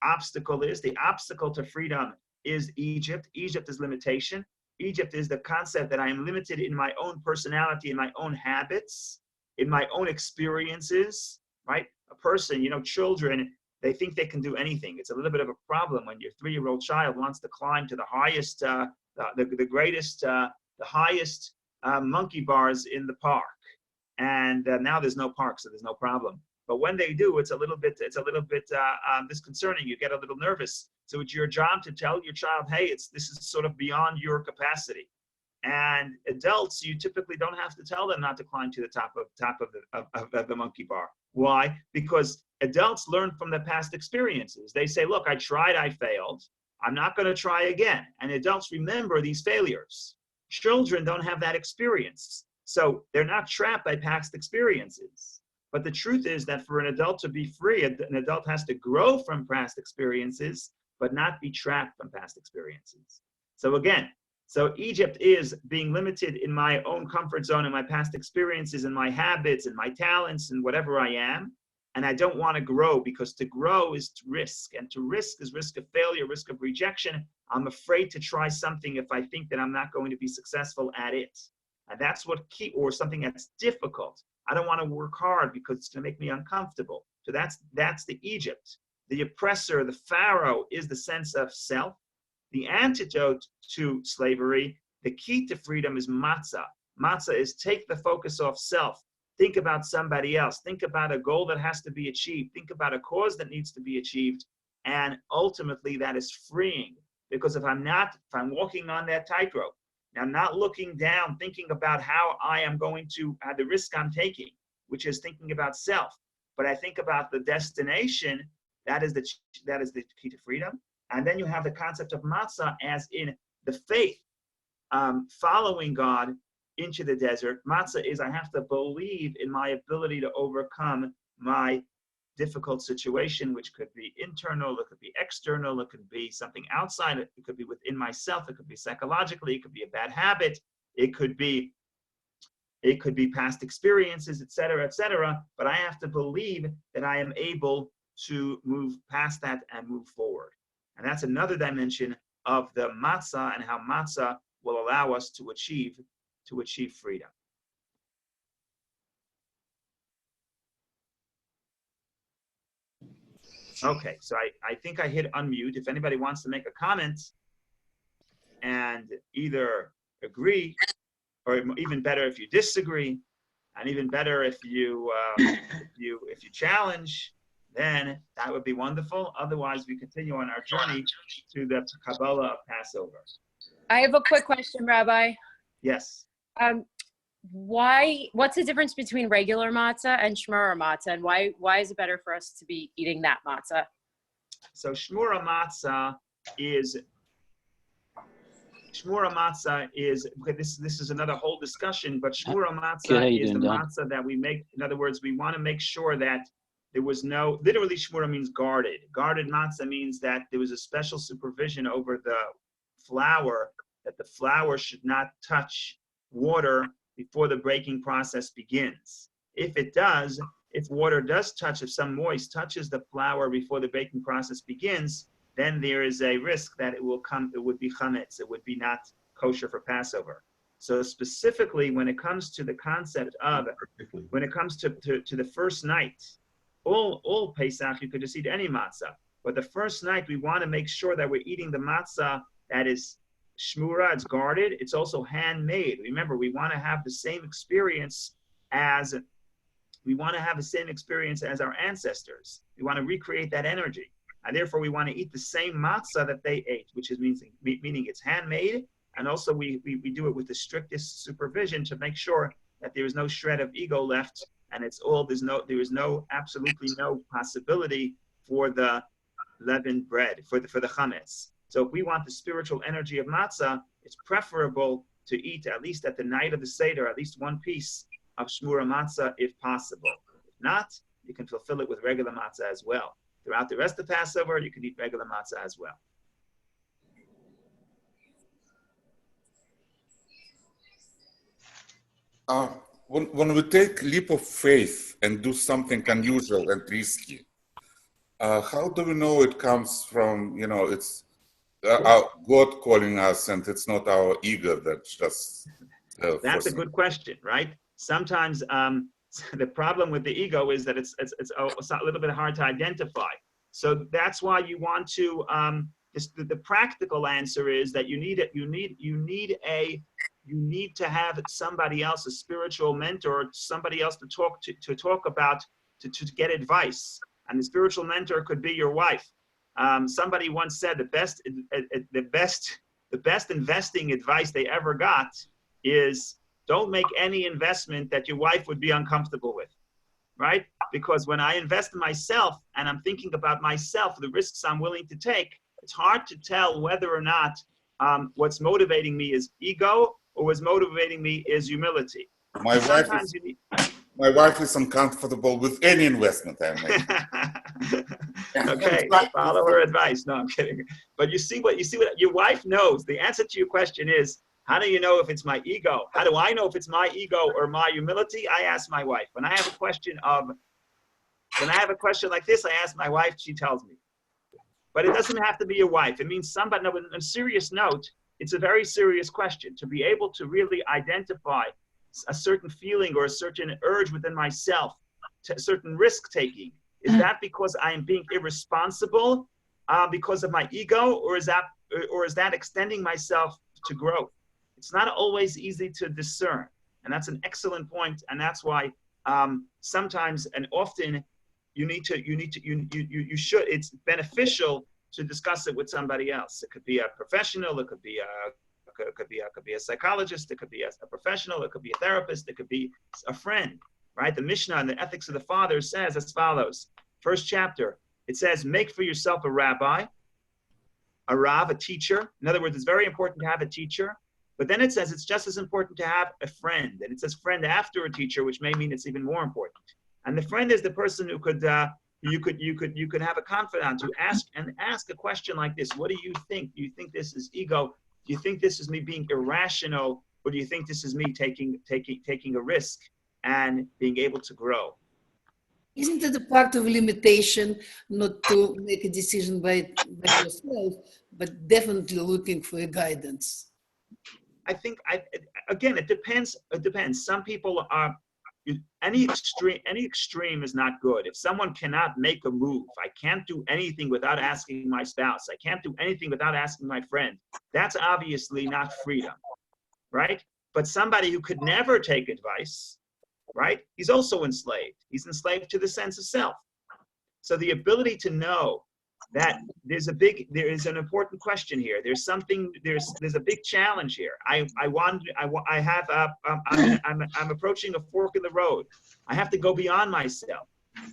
obstacle is. The obstacle to freedom is Egypt. Egypt is limitation. Egypt is the concept that I am limited in my own personality, in my own habits, in my own experiences, right? A person, children, they think they can do anything. It's a little bit of a problem when your 3-year-old child wants to climb to the highest, the highest monkey bars in the park. And now there's no park, so there's no problem. But when they do, it's a little bit disconcerting. You get a little nervous. So it's your job to tell your child, hey, this is sort of beyond your capacity. And adults, you typically don't have to tell them not to climb to the top of the monkey bar. Why? Because adults learn from their past experiences. They say, look, I tried, I failed. I'm not going to try again. And adults remember these failures. Children don't have that experience. So they're not trapped by past experiences. But the truth is that for an adult to be free, an adult has to grow from past experiences, but not be trapped from past experiences. So Egypt is being limited in my own comfort zone, in my past experiences, in my habits, and my talents, and whatever I am. And I don't want to grow, because to grow is to risk. And to risk is risk of failure, risk of rejection. I'm afraid to try something if I think that I'm not going to be successful at it. And that's or something that's difficult. I don't want to work hard because it's going to make me uncomfortable. So that's the Egypt. The oppressor, the Pharaoh, is the sense of self. The antidote to slavery, the key to freedom, is matzah. Matzah is take the focus off self. Think about somebody else. Think about a goal that has to be achieved. Think about a cause that needs to be achieved. And ultimately, that is freeing. Because if I'm walking on that tightrope, I'm not looking down, thinking about how I am going to, the risk I'm taking, which is thinking about self. But I think about the destination. That is the key to freedom. And then you have the concept of matzah as in the faith, following God into the desert. Matzah is I have to believe in my ability to overcome my difficult situation, which could be internal, it could be external, it could be something outside, it could be within myself, it could be psychologically, it could be a bad habit, it could be past experiences, etc. But I have to believe that I am able to move past that and move forward. And that's another dimension of the matzah and how matzah will allow us to achieve freedom. Okay, so I think I hit unmute. If anybody wants to make a comment and either agree, or even better if you disagree, and even better if you challenge, then that would be wonderful. Otherwise, we continue on our journey to the Kabbalah of Passover. I have a quick question, Rabbi. Yes. What's the difference between regular matzah and Schmira matzah, and why is it better for us to be eating that matzah? So Schmira matzah is okay, this is another whole discussion, but Schmira matzah is the matzah that we make. In other words, we want to make sure that there was literally Schmira means guarded. Guarded matzah means that there was a special supervision over the flour that the flour should not touch water before the baking process begins. If it does, if water does touch, if some moist touches the flour before the baking process begins, then there is a risk that it would be chametz, it would be not kosher for Passover. So specifically when it comes to the concept of, when it comes to the first night, all Pesach, you could just eat any matzah. But the first night, we want to make sure that we're eating the matzah that is Schmira, it's guarded, it's also handmade. Remember, we want to have the same experience as our ancestors. We want to recreate that energy. And therefore, we want to eat the same matzah that they ate, which is meaning it's handmade. And also, we do it with the strictest supervision to make sure that there is no shred of ego left, and there is absolutely no possibility for the leavened bread, for the chametz. So if we want the spiritual energy of matzah, it's preferable to eat, at least at the night of the Seder, at least one piece of Shmura matzah if possible. If not, you can fulfill it with regular matzah as well. Throughout the rest of Passover, you can eat regular matzah as well. When we take leap of faith and do something unusual and risky, how do we know it comes from, it's our God calling us and it's not our ego that's just... That's a good question, right? Sometimes the problem with the ego is that it's a little bit hard to identify. So that's why you want to, the practical answer is that you need to have somebody else, a spiritual mentor, somebody else to talk about, to get advice. And the spiritual mentor could be your wife. Somebody once said the best investing advice they ever got is don't make any investment that your wife would be uncomfortable with, right? Because when I invest in myself and I'm thinking about myself, the risks I'm willing to take, it's hard to tell whether or not what's motivating me is ego or what's motivating me is humility. My wife is uncomfortable with any investment I make. Okay, follow her advice. No, I'm kidding. But you see what your wife knows. The answer to your question is, how do you know if it's my ego? How do I know if it's my ego or my humility? I ask my wife. When I have a question like this, I ask my wife, she tells me. But it doesn't have to be your wife. It means somebody. No, on a serious note, it's a very serious question. To be able to really identify a certain feeling or a certain urge within myself, a certain risk taking, is that because I am being irresponsible because of my ego, or is that extending myself to growth? It's not always easy to discern, and that's an excellent point. And that's why sometimes and often it's beneficial to discuss it with somebody else. It could be a professional, it could be a psychologist, it could be a professional, it could be a therapist, it could be a friend, right? The Mishnah in the Ethics of the Fathers says as follows. First chapter, it says, make for yourself a rabbi, a rav, a teacher. In other words, it's very important to have a teacher. But then it says it's just as important to have a friend. And it says friend after a teacher, which may mean it's even more important. And the friend is the person who you could have a confidant to ask a question like this. What do you think? Do you think this is ego? Do you think this is me being irrational, or do you think this is me taking a risk and being able to grow? Isn't it a part of limitation not to make a decision by yourself, but definitely looking for a guidance? I think it depends. It depends. Some people are. Any extreme is not good. If someone cannot make a move, I can't do anything without asking my spouse, I can't do anything without asking my friend, that's obviously not freedom, right? But somebody who could never take advice, right? He's also enslaved. He's enslaved to the sense of self. So the ability to know that there is an important question here. There's a big challenge here. I'm approaching a fork in the road. I have to go beyond myself.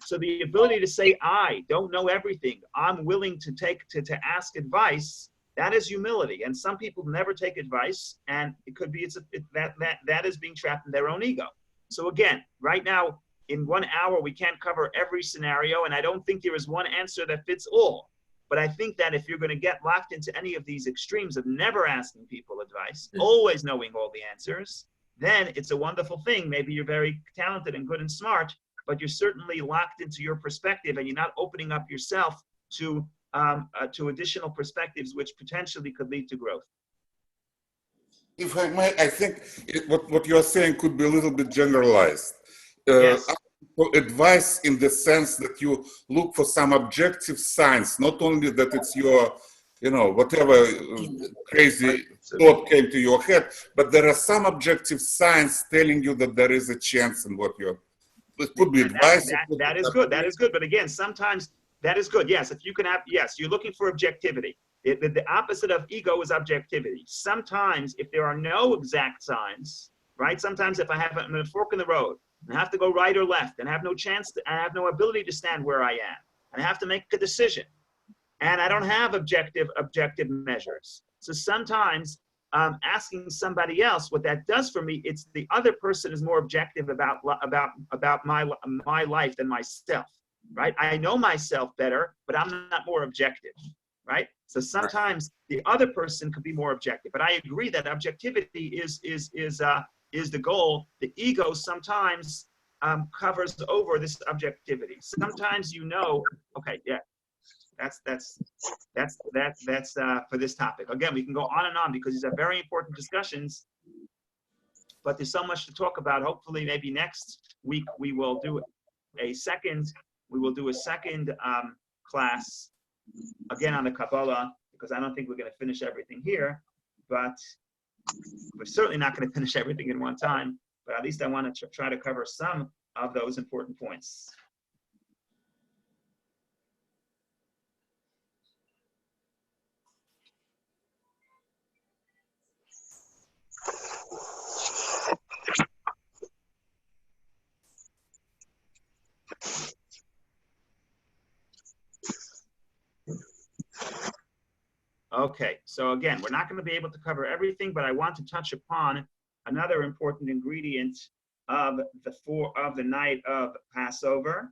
So the ability to say, I don't know everything, I'm willing to ask advice, that is humility. And some people never take advice, and it could be that is being trapped in their own ego. So again, right now, in 1 hour, we can't cover every scenario, and I don't think there is one answer that fits all. But I think that if you're going to get locked into any of these extremes of never asking people advice, always knowing all the answers, then it's a wonderful thing. Maybe you're very talented and good and smart, but you're certainly locked into your perspective, and you're not opening up yourself to additional perspectives, which potentially could lead to growth. If I may, I think what you're saying could be a little bit generalized. Yes. Advice in the sense that you look for some objective signs, not only that it's your, whatever crazy thought came to your head, but there are some objective signs telling you that there is a chance in what you're. It could be advice. That is good. That is good. But again, sometimes that is good. Yes, if you can have, yes, you're looking for objectivity. The opposite of ego is objectivity. Sometimes, if there are no exact signs, right? Sometimes, if I'm in a fork in the road and I have to go right or left, and I have no chance, I have no ability to stand where I am, and I have to make a decision, and I don't have objective measures. So sometimes, asking somebody else what that does for me, it's the other person is more objective about my life than myself, right? I know myself better, but I'm not more objective, right? So sometimes the other person could be more objective, but I agree that objectivity is the goal. The ego sometimes covers over this objectivity. Sometimes okay, yeah, that's for this topic. Again, we can go on and on because these are very important discussions, but there's so much to talk about. Hopefully, maybe next week we will do a second class again on the Kabbalah, because I don't think we're going to finish everything here, but we're certainly not going to finish everything in one time. But at least I want to try to cover some of those important points. Okay, so again, we're not going to be able to cover everything, but I want to touch upon another important ingredient of the night of Passover,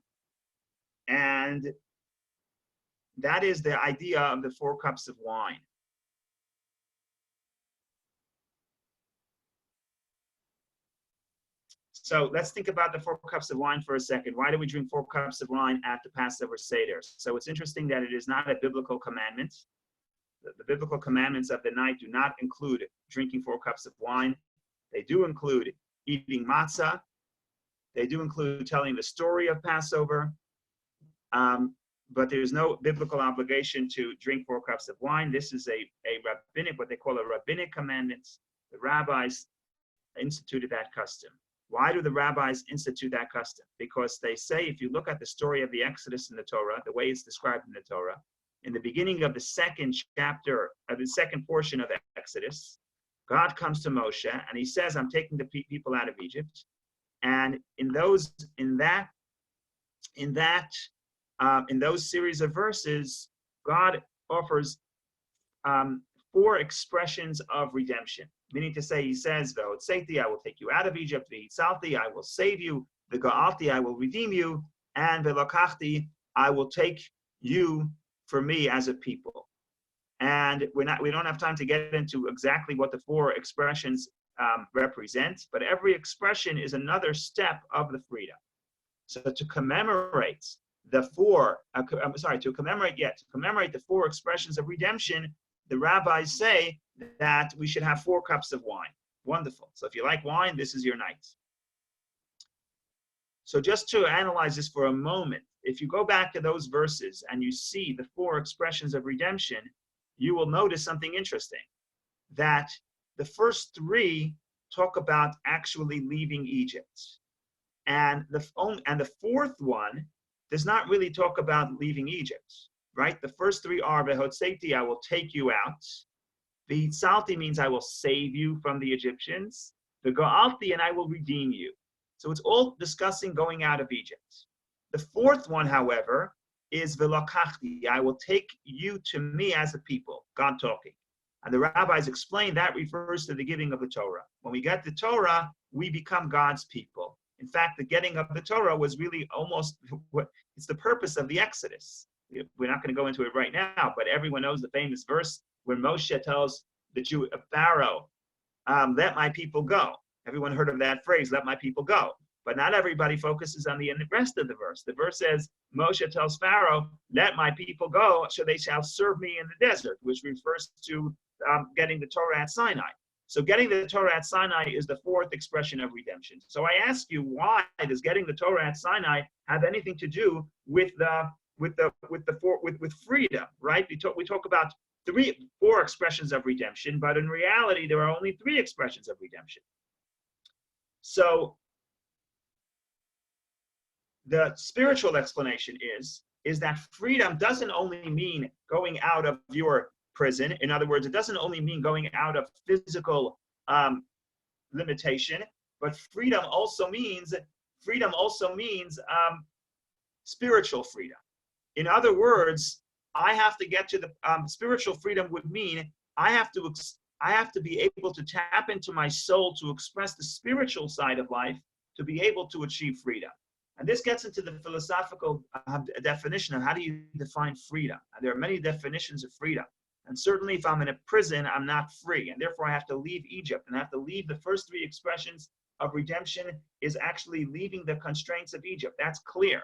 and that is the idea of the 4 cups of wine. So let's think about the 4 cups of wine for a second. Why do we drink 4 cups of wine at the Passover Seder? So it's interesting that it is not a biblical commandment. The biblical commandments of the night do not include drinking 4 cups of wine. They do include eating matzah. They do include telling the story of Passover. But there's no biblical obligation to drink 4 cups of wine. This is a rabbinic, what they call a rabbinic commandment. The rabbis instituted that custom. Why do the rabbis institute that custom? Because they say, if you look at the story of the Exodus in the Torah, the way it's described in the Torah, in the beginning of the second chapter, of the second portion of Exodus, God comes to Moshe and he says, I'm taking the people out of Egypt. And in those series of verses, God offers 4 expressions of redemption. Meaning to say, he says, V'hotzeti, I will take you out of Egypt. V'hitzalti, I will save you. V'ga'alti, I will redeem you. And v'lokachti, I will take you for me as a people. And we don't have time to get into exactly what the 4 expressions represent, but every expression is another step of the freedom. So to commemorate the 4 expressions of redemption, the rabbis say that we should have 4 cups of wine. Wonderful. So if you like wine, this is your night. So just to analyze this for a moment, if you go back to those verses and you see the 4 expressions of redemption, you will notice something interesting, that the first 3 talk about actually leaving Egypt. And the 4th one does not really talk about leaving Egypt, right? The first 3 are, V'hotzeti, I will take you out. V'hitzalti means I will save you from the Egyptians. V'ga'alti, and I will redeem you. So it's all discussing going out of Egypt. The 4th one, however, is V'lokachti, I will take you to me as a people, God talking. And the rabbis explain that refers to the giving of the Torah. When we get the Torah, we become God's people. In fact, the getting of the Torah was really almost, it's the purpose of the Exodus. we're not going to go into it right now, but everyone knows the famous verse where Moshe tells the Jew, Pharaoh, let my people go. Everyone heard of that phrase, let my people go. But not everybody focuses on the rest of the verse. The verse says, Moshe tells Pharaoh, let my people go, so they shall serve me in the desert, which refers to getting the Torah at Sinai. So getting the Torah at Sinai is the fourth expression of redemption. So I ask you, why does getting the Torah at Sinai have anything to do with freedom, right? We talk about 4 expressions of redemption, but in reality, there are only 3 expressions of redemption. So the spiritual explanation is that freedom doesn't only mean going out of your prison. In other words, it doesn't only mean going out of physical limitation, but freedom also means spiritual freedom. In other words, I have to get to the spiritual freedom would mean I have to be able to tap into my soul to express the spiritual side of life to be able to achieve freedom. And this gets into the philosophical definition of how do you define freedom. And there are many definitions of freedom. And certainly if I'm in a prison, I'm not free. And therefore I have to leave Egypt and I have to leave the first 3 expressions of redemption is actually leaving the constraints of Egypt. That's clear.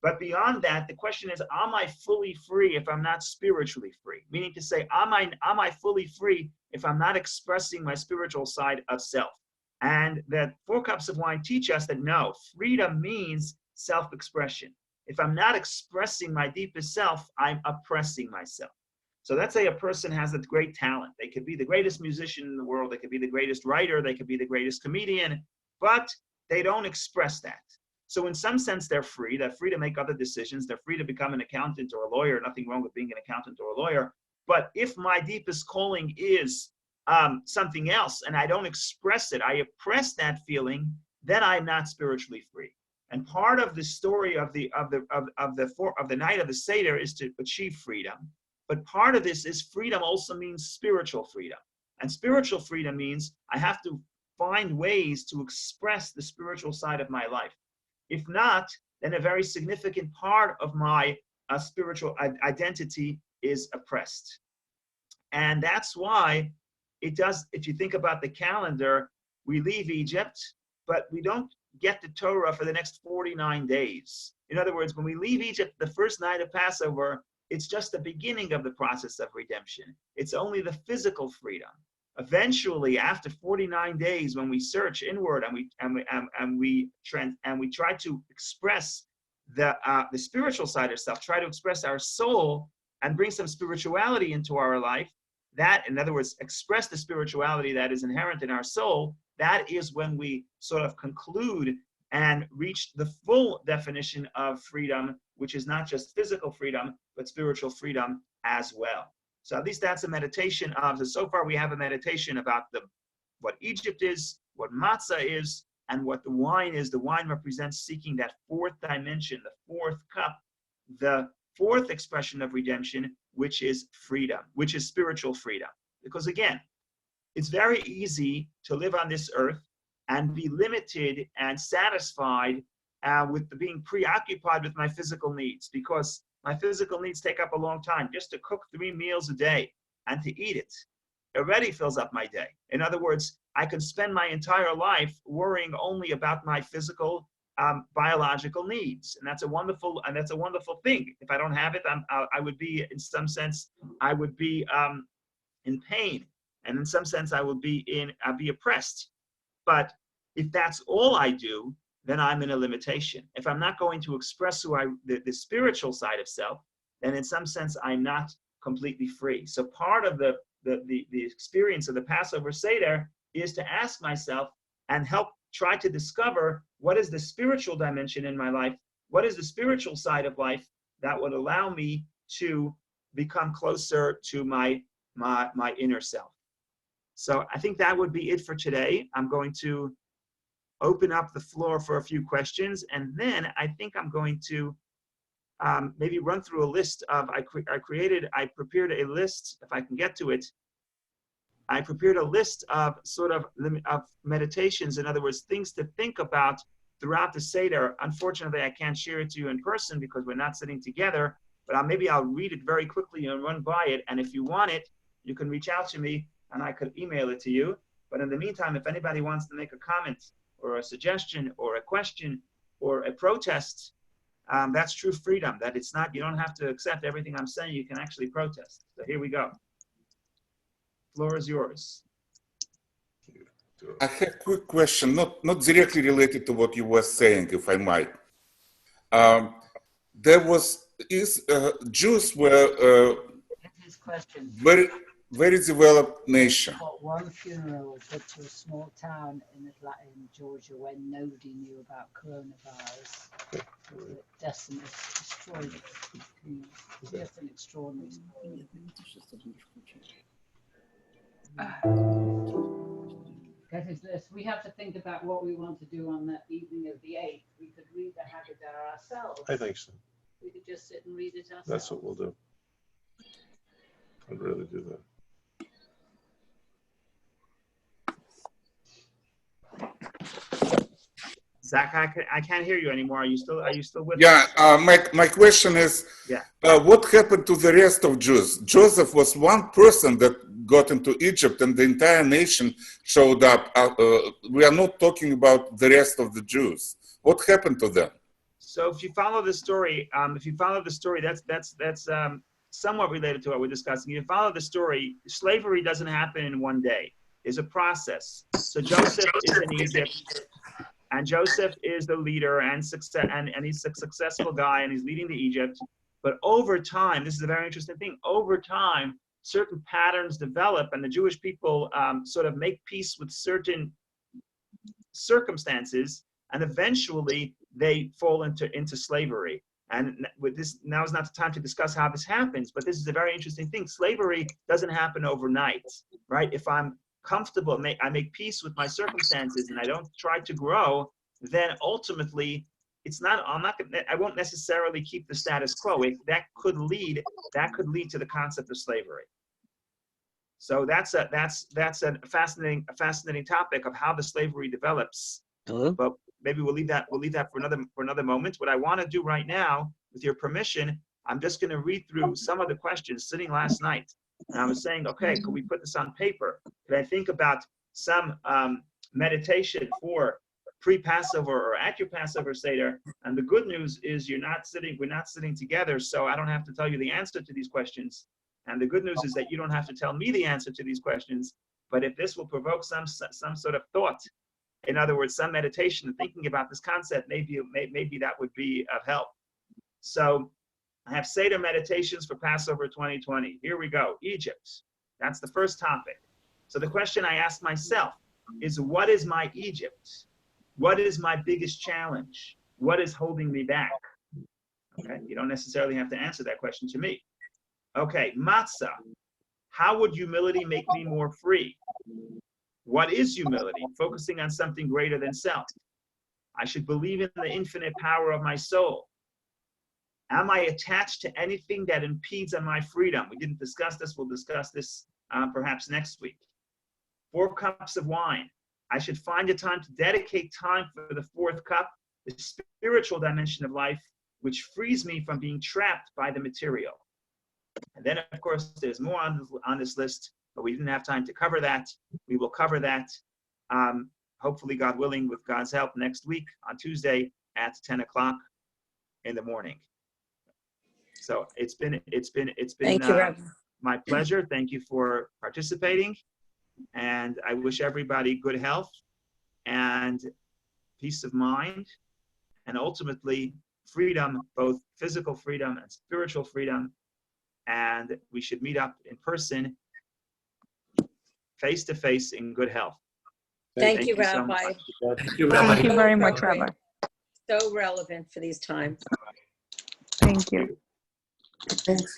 But beyond that, the question is, am I fully free if I'm not spiritually free? Meaning to say, am I fully free if I'm not expressing my spiritual side of self? And that 4 cups of wine teach us that no, freedom means self-expression. If I'm not expressing my deepest self, I'm oppressing myself. So let's say a person has a great talent. They could be the greatest musician in the world. They could be the greatest writer. They could be the greatest comedian, but they don't express that. So in some sense, they're free. They're free to make other decisions. They're free to become an accountant or a lawyer. Nothing wrong with being an accountant or a lawyer. But if my deepest calling is something else and I don't express it, I oppress that feeling, then I'm not spiritually free. And part of the story of the night of the Seder is to achieve freedom. But part of this is freedom also means spiritual freedom. And spiritual freedom means I have to find ways to express the spiritual side of my life. If not, then a very significant part of my spiritual identity is oppressed. And that's why it does, if you think about the calendar, we leave Egypt, but we don't get the Torah for the next 49 days. In other words, when we leave Egypt the first night of Passover, it's just the beginning of the process of redemption. It's only the physical freedom. Eventually, after 49 days, when we search inward and we try to express the spiritual side of self, try to express our soul and bring some spirituality into our life, that, in other words, express the spirituality that is inherent in our soul, that is when we sort of conclude and reach the full definition of freedom, which is not just physical freedom, but spiritual freedom as well. So at least that's a meditation of, so far we have a meditation about what Egypt is, what matzah is, and what the wine is. The wine represents seeking that 4th dimension, the 4th cup, the 4th expression of redemption, which is freedom, which is spiritual freedom. Because again, it's very easy to live on this earth and be limited and satisfied with being preoccupied with my physical needs, because my physical needs take up a long time. Just to cook 3 meals a day and to eat it already fills up my day. In other words, I can spend my entire life worrying only about my physical biological needs, and that's a wonderful thing. If I don't have it, I would be, in some sense, I would be in pain, and in some sense, I'd be oppressed. But if that's all I do, then I'm in a limitation. If I'm not going to express the spiritual side of self, then in some sense I'm not completely free. So part of the experience of the Passover Seder is to ask myself and help try to discover what is the spiritual dimension in my life, what is the spiritual side of life that would allow me to become closer to my inner self. So I think that would be it for today. I'm going to open up the floor for a few questions, and then I think I'm going to maybe run through a list of, I prepared a list, if I can get to it. I prepared a list of of meditations, in other words, things to think about throughout the Seder. Unfortunately, I can't share it to you in person because we're not sitting together, but maybe I'll read it very quickly and run by it. And if you want it, you can reach out to me and I could email it to you. But in the meantime, if anybody wants to make a comment or a suggestion or a question or a protest, that's true freedom. That it's not, you don't have to accept everything I'm saying. You can actually protest. So here we go. Floor is yours. I have a quick question, not directly related to what you were saying, if I might. Jews were His question. very developed nation. Got one funeral put to a small town in Georgia when nobody knew about coronavirus. It destroyed the community. Just an extraordinary story. Get his list. We have to think about what we want to do on that evening of the 8th. We could read the Haggadah ourselves. I think so. We could just sit and read it ourselves. That's what we'll do. I'd rather do that. Zach, I can't hear you anymore. Are you still with Yeah, us? my question is, Yeah. What happened to the rest of Jews? Joseph was one person that got into Egypt and the entire nation showed up. We are not talking about the rest of the Jews. What happened to them? So if you follow the story, that's somewhat related to what we're discussing. If you follow the story, slavery doesn't happen in one day. It's a process. So Joseph is in Egypt, and Joseph is the leader and he's a successful guy, and he's leading to Egypt. But over time, this is a very interesting thing. Over time, certain patterns develop, and the Jewish people sort of make peace with certain circumstances, and eventually they fall into slavery. And with this, now is not the time to discuss how this happens, but this is a very interesting thing. Slavery doesn't happen overnight, right? If I'm comfortable, I make peace with my circumstances, and I don't try to grow, then ultimately, I won't necessarily keep the status quo. That could lead to the concept of slavery. So that's a fascinating topic of how the slavery develops. Hello? But maybe we'll leave that for another moment. What I want to do right now, with your permission, I'm just going to read through some of the questions sitting last night. And I was saying, okay, could we put this on paper? Could I think about some meditation for pre-Passover or at your Passover Seder? And the good news is we're not sitting together, so I don't have to tell you the answer to these questions. And the good news is that you don't have to tell me the answer to these questions. But if this will provoke some sort of thought, in other words, some meditation, thinking about this concept, maybe that would be of help. So I have Seder meditations for Passover 2020. Here we go. Egypt. That's the first topic. So the question I ask myself is, what is my Egypt? What is my biggest challenge? What is holding me back? Okay, you don't necessarily have to answer that question to me. Okay, matzah. How would humility make me more free? What is humility? Focusing on something greater than self. I should believe in the infinite power of my soul. Am I attached to anything that impedes on my freedom? We didn't discuss this. We'll discuss this perhaps next week. 4 cups of wine. I should find a time to dedicate time for the 4th cup, the spiritual dimension of life, which frees me from being trapped by the material. And then, of course, there's more on this list, but we didn't have time to cover that. We will cover that, hopefully, God willing, with God's help, next week on Tuesday at 10 o'clock in the morning. So it's been Thank you, Rabbi. My pleasure. Thank you for participating, and I wish everybody good health and peace of mind, and ultimately freedom, both physical freedom and spiritual freedom. And we should meet up in person, face to face, in good health. Thank you, so Rabbi. much. Thank you, Rabbi. Thank you very much, Rabbi. So relevant for these times. Thank you. Thanks.